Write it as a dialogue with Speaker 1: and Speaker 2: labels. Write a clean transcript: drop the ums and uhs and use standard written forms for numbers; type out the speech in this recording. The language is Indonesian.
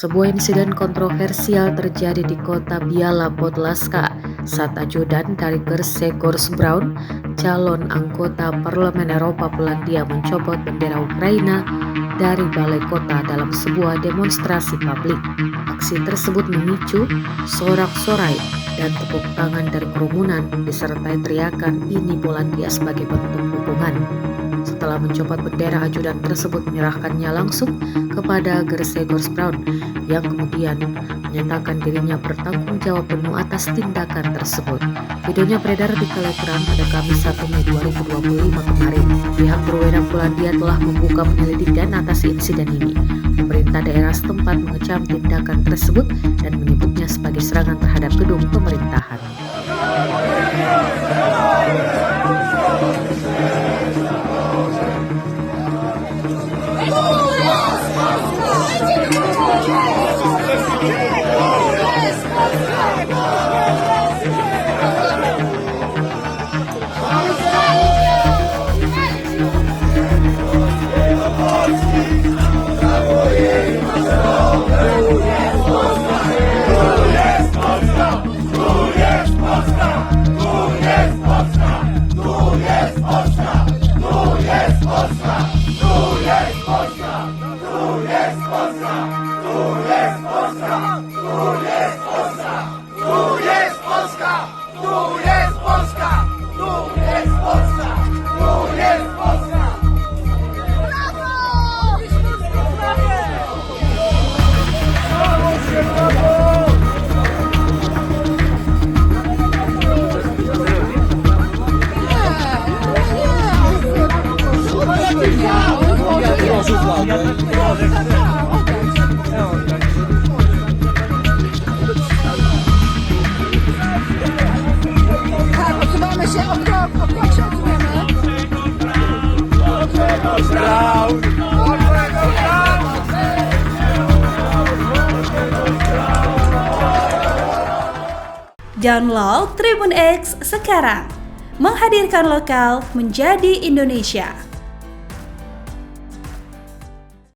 Speaker 1: Sebuah insiden kontroversial terjadi di kota Biała Podlaska saat ajudan dari Grzegorz Braun, calon anggota Parlemen Eropa Polandia mencopot bendera Ukraina dari balai kota dalam sebuah demonstrasi publik. Aksi tersebut memicu sorak-sorai dan tepuk tangan dari kerumunan disertai teriakan "Ini Polandia" sebagai bentuk dukungan. Setelah mencopot bendera, ajudan tersebut menyerahkannya langsung kepada Grzegorz Braun yang kemudian menyatakan dirinya bertanggung jawab penuh atas tindakan tersebut. Videonya beredar di Telegram pada Kamis 1 Mei 2025 kemarin. Pihak berwenang Polandia telah membuka penyelidikan atas insiden ini. Pemerintah daerah setempat mengecam tindakan tersebut dan menyebutnya sebagai serangan terhadap gedung pemerintahan.
Speaker 2: Odsuwamy się od blok się odsuniemy.
Speaker 3: Download Tribun X sekarang, menghadirkan lokal menjadi Indonesia.